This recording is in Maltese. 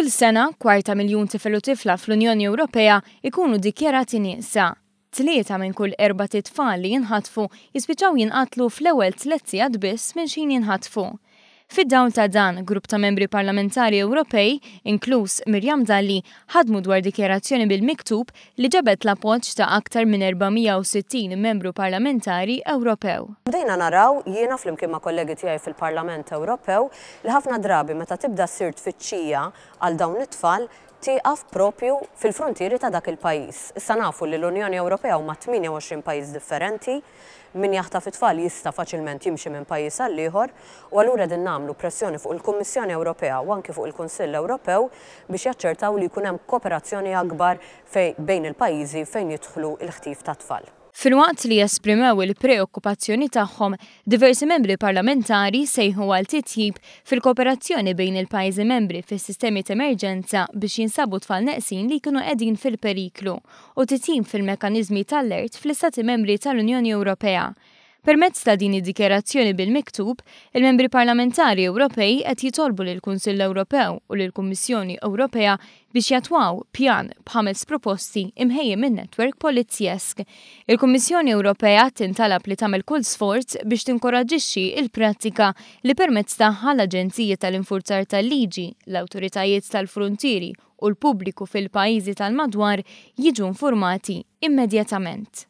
Kull sena 250,000 tifel u tifla fl-Unjoni Ewropea ikunu dikjarati nieqsa. 3 minn kull 4 tfal li jinħatfu jispiċċaw jinqatlu fl-ewwel 3 sigħat biss minn xin jinħatfu. Fid-dawl ta' dan, grupp ta' membri parlamentari Ewropej, inkluż Mirjam Dalli, ħadmu dwar dikjarazzjoni bil-miktub li ġabet l-appoġġ ta' aktar minn 460 membru parlamentari Ewropew. Bdejna naraw jiena flimkien ma' kollegi tiegħi fil-Parlament Ewropew li ħafna drabi meta tibda ssir tfittxija għal dawn it-tfal tieqaf propju fil-frontieri ta' dak il-pajjiż. Issa nafu li l-Unjoni Ewropea huma 28 pajjiż differenti, min jaħtaf it-tfal jista' faċilment jimxi minn pajjiż għal ieħor, u allura din nagħmlu pressjoni fuq il-Kummissjoni Ewropea u anke fuq il-Kunsill Ewropew biex jaċċertaw li jkun hemm kooperazzjoni akbar bejn il-pajjiżi fejn jidħlu l-ħtif ta' tfal. Filwaqt li jesprimew il-preokkupazzjoni tagħhom, diversi membri parlamentari sejħu għal titjib fil-kooperazzjoni bejn il-pajjiżi membri fis-sistemi ta' emerġenza biex jinsabu tfal neqsin li kienu qegħdin fil-periklu u titjib fil-mekkaniżmi tal-alert fl-istati membri tal-Unjoni Ewropea. Permezz ta' din id-dikjarazzjoni bil-miktub, il-membri parlamentari Ewropej qed jitolbu lill-Kunsill Ewropew u lill-Kummissjoni Ewropea biex jatwaw pjan b'5 proposti imħejjem min-netwerk polizzjesk. Il-Kummissjoni Ewropea tintalab li tagħmel kull sforz biex tinkoraġixxi il-prattika li permezz tagħha l-Aġenziji tal-Infurzar tal-Liġi, l-Awtoritajiet tal-Fruntieri u l-pubbliku fil-pajjiżi tal-madwar jiġu infurmati immedjatament.